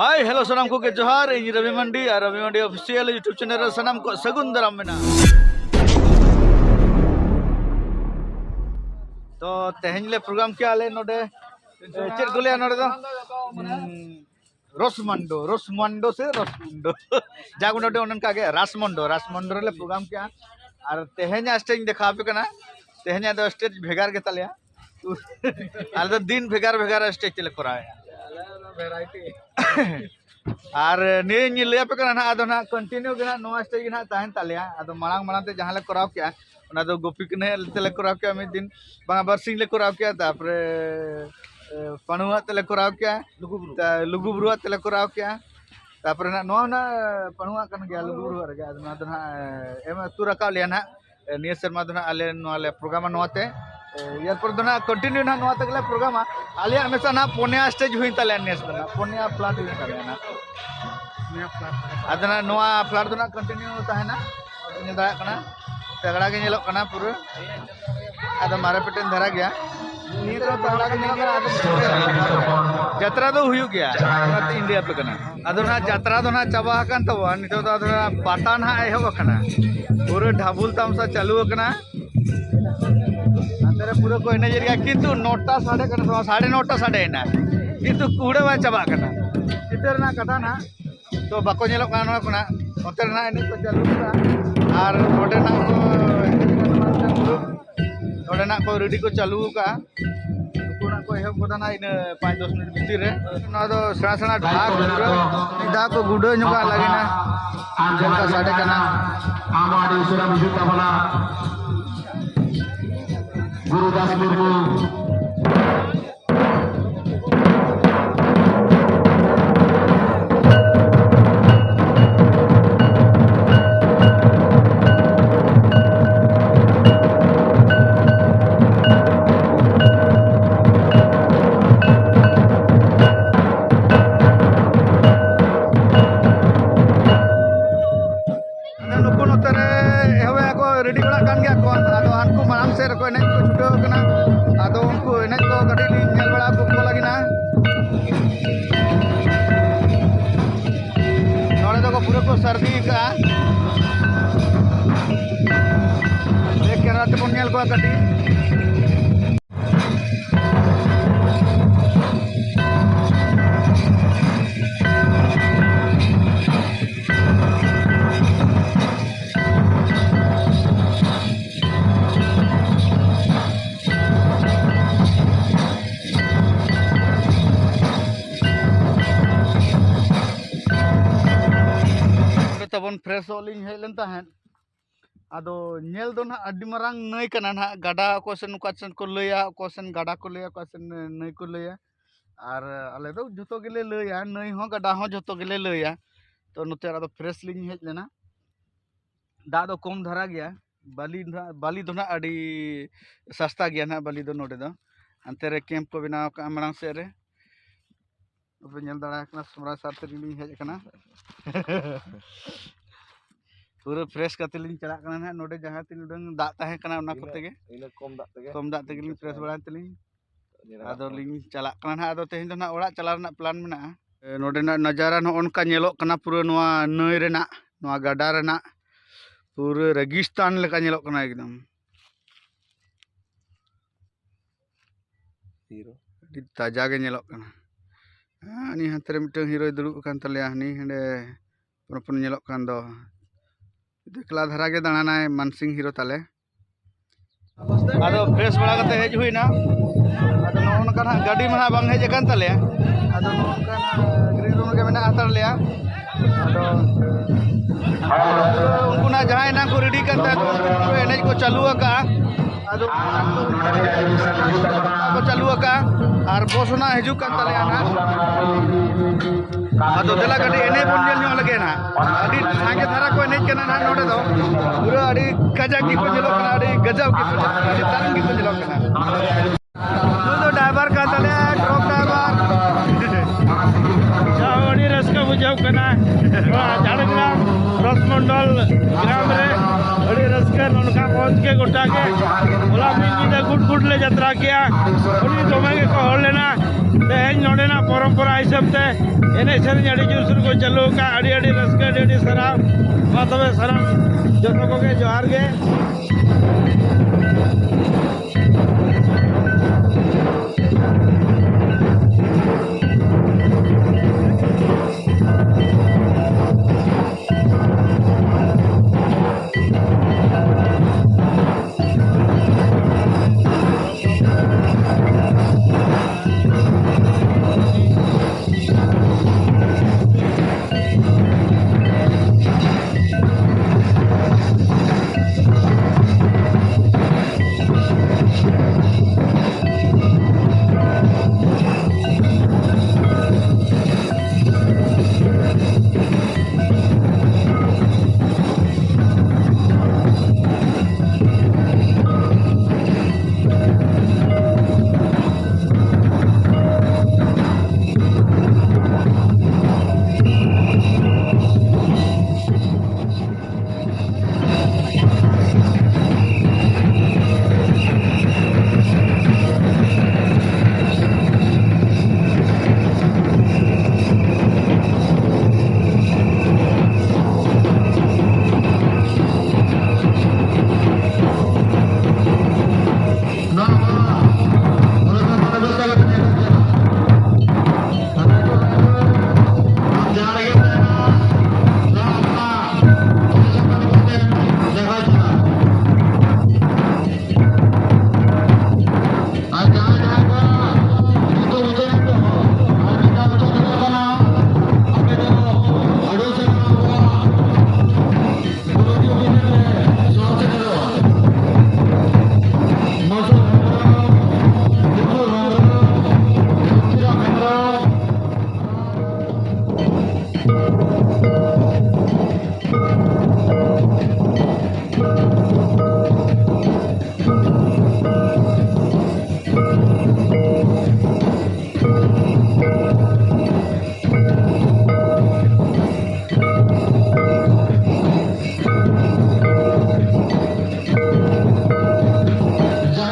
hi hello सनम को के जोहार इन रवि मंडी और रवि मंडी ऑफिशियल यूट्यूब चैनल सनम को सगुन दराम में तो तेहले प्रोग्राम क्या आले नोडे चेक को ले नोडे दो रोसमंडो से रोसमंडो जागो नोडे उनन का के रासमंडो रे प्रोग्राम क्या और तेहኛ स्टेज देखा पे कना तेहኛ दो स्टेज भेगार के तलिया आले दिन भेगार स्टेज चले कराया और नहीं लिया पे करना अदो ना कंटिन्यू के ना नोआ स्टेज ना ताहन तालिया अदो मांग ते जहां ले कराव क्या उना दो गोपी कने तेले कराव क्या मी दिन बांगा बरसिंग ले कराव क्या तापरे पणुआ तेले कराव क्या लुगुबरुआ तेले कराव क्या तापरे ना नोआ ना पणुआ कन गया लुगुबरुआ रे अदो ना दना एम तुरा का लिया ना निया शर्मा दना आले नोआ ले प्रोग्राम नोते यार पर दना कंटिन्यू ना नोआ तकले प्रोग्राम आले हमेशा ना पोन्या स्टेज हुई तले नेस दना पोन्या प्लाट हुई तले ना अदना नोआ प्लाट दना कंटिन्यू ताहेना नि दाया कना तगड़ा के नेलो कना पूरा अद मारे पेटन धरा गया नि तो तगड़ा के नेलो कना यात्रा तो हुई गया इंडिया पे कना अदो ना यात्रा तो ना चाबा हकन तो नितो तो अदना पाता ना एहब कना पूरा ढाबुल तामसा चालू कना अंदर पूरा को एनर्जी गया किंतु 9टा साढ़े कना 9:30 साढ़े ना किंतु कूड़े बा चाबा कना चितर ना कथा ना तो बाको नेलो कना कना ओते ना एने को चालू का और नोडे ना को रेडी को चालू का कोना को एहब कोदा ना इन 5-10 मिनट भीतर रे ना दो सड़ा ढाक निदा को गुडो नुका लागिना जनका साढ़े कना आमार ईश्वर विशुद्ध बना गुरुदास मुर्मू रेडी बड़ा कान गया को आदो हानकु मांग से रको एने को छुटो कना आदो उनको एने को गडी नेल बड़ा को लागिना नोड़े तो को पूरे को सर्दी का देख के रात को नेल को गडी तबन फ्रेश ओलिंग हेलन ताहन आदो नेल दो ना अड्डी मरांग नई कना ना गाडा कोसन उकासन को लया कोसन गाडा को लया कोसन नई को लया और आले दो जतो गेले लया नई हो गाडा हो जतो गेले लया तो नोते आदो फ्रेश लिंग हेज लेना दा दो कम धरा गया बाली दो ना अडी सस्ता गया ना बाली दो नोडे दो अंते रे कैंप को बनाव का मरांग से रे अब नेल दाड़ा कना समरा साथ लिंग हेज कना पूरा फ्रेश करते लिंग चला कना ना नोडे जहां तिल उडंग दाग ताहे कना उना कोते गे इन कम दाग ते लिंग फ्रेश बड़ा ते लिंग आदो लिंग चला कना ना आदो तेहिं दो ना ओड़ा चला रना प्लान मेना नोडे ना नजारा न ओनका नेलो कना पूरा नोआ नई रेना नोआ गाडा रेना पूरा रेगिस्तान लेका नेलो कना एकदम हीरो ताजा गे नेलो कना ani hantere mitang hero dulu kan taliya ni hende pon nyelok kan do dekla dhara ge danana mansing hero tale ado fresh bala kate hej huina ado non kan gadi mana bang hej kan taliya ado non kan green room ge mena atar leya ado unku na jahan na ko ready kan ta ko enej ko chalu ka ado को चालू का और बसना हजू का तले ना आदो देला गडी एने बन जेल नो लगे ना अडी सांगे धारा को एने केना ना नोडे दो पूरा अडी गजा की को जेलो कना अडी गजब की अडी तारंग की को जेलो कना तो ड्राइवर का तले ट्रक ड्राइवर जावड़ी रस्का बुझाव कना झाड़गरा रसमंडल ग्राम रे अड़ी रस्का ननका पहुंच के गोटा के बोला मिनी गुड ले यात्रा किया उनी दमे के कहल लेना तेज नोडेना परंपरा हिसाब से एने सेरें अड़ी जोर को चालू का अड़ी अड़ी रस्का अड़ी सराम मा तबे सराम जतो को के जोहार गे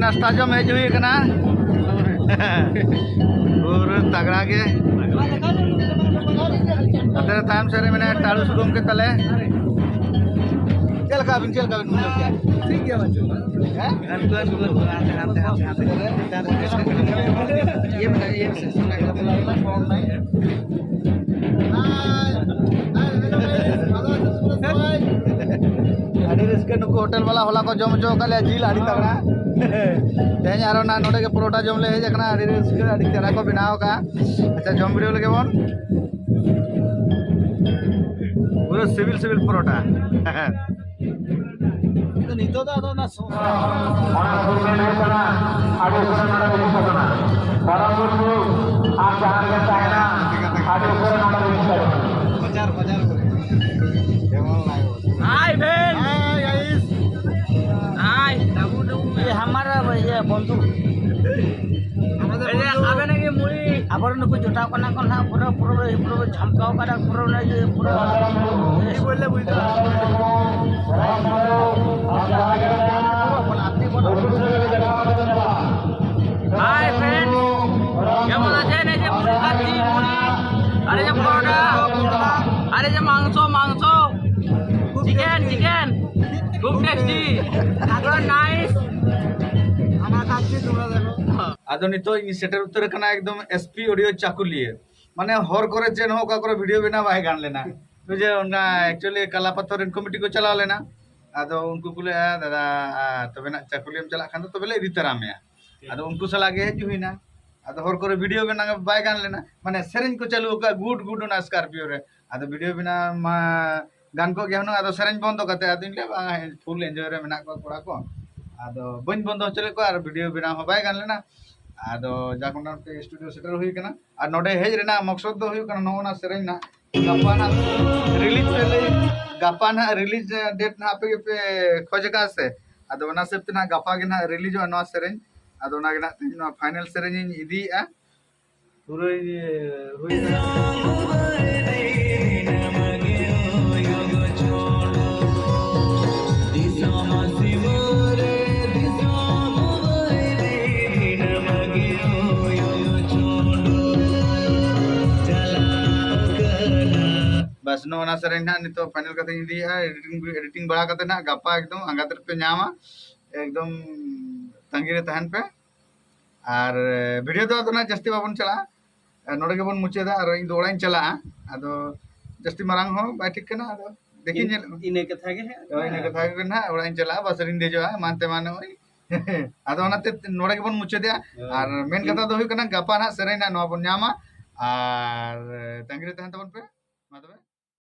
नाश्ता जम हेज हुई कना पूरा तगड़ा के अदर टाइम से मैंने टाड़ू सुगम के तले चल का बिन ठीक है बच्चों हैं ये बताइए नुक होटल वाला होला को जम जो कले जिल आड़ी तगड़ा तेज आरो ना नोडे के परोटा जम ले हेज कना आड़ी रस्के आड़ी तेरा को बनाओ का अच्छा जम वीडियो लगे बोन पूरा सिविल परोटा तो नितो तो ना सो orang bermain di sana ada orang ada di sana orang bermain jangan ke sana ada orang ada di sana बाजार करे हाय बेन हाय गाइस हाय ये हमारा ये बंधु आबे ना के मुड़ी आबर नुको जोटा कोना कोना पूरा झमकाओ काडा पूरा ना ये पूरा ये बोले बुझता हाय फ्रेंड কেমন আছেন এই যে মুড়ি খাচ্ছি মুড়ি আরে যে পরোটা আরে যে মাংস চিকেন খুব টেস্টি আদর নাইস আমার কাছে তোমরা দেখো आदो नितो इन सेटर उत्तर कना एकदम एसपी ऑडियो चाकुलिए माने हर करे चेन हो का करे वीडियो बिना बाय गान लेना तो जे उनका एक्चुअली कलापत्थर कमिटी को चला लेना आदो उनको कुले दादा तबे ना चाकुलियम चला खान तो बेले इदी तरह में आदो उनको सला गे जुहिना आदो हर करे वीडियो बिना बाय गान लेना माने सेरेन को चालू का गुड ना स्कॉर्पियो रे आदो वीडियो बिना गान को गेहनो आदो सेरेन बंद करते आदो इनले फुल एंजॉय रे मेना को कोड़ा को आदो बन बंद चले को आर वीडियो बिना हो बाय गान लेना आदो जाकुंडा पे स्टूडियो सेटर हुई कना और नोडे हेज रेना मकसद दो हुई कना नोना सेरेन ना गापाना रिलीज पे गापा ना रिलीज डेट ना पे खोज का से आदो ना सेप्त ना गापा के ना रिलीज हो ना सेरेन आदो ना के ना फाइनल सेरेन इदी आ पूरा हुई बस नो ना सेरेन ना नितो फाइनल करते इन दिया एडिटिंग बड़ा करते ना गप्पा एकदम अंगात पे न्यामा एकदम तंगी रे तहन पे और वीडियो तो ना जस्ती बाबन चला नोडे के बन मुचेदा और इन दोड़ा इन चला अदो जस्ती मरांग हो बाय ठीक ना अदो देखि इने कथा के है इन कथा के ना ओड़ा इन चला बस रिन देजो मानते माने होई अदो नाते नोडे के बन मुचेदा और मेन कथा दो हुई कना गप्पा ना सेरेन ना नो बन न्यामा और तंगी रे तहन तबन पे मा तबे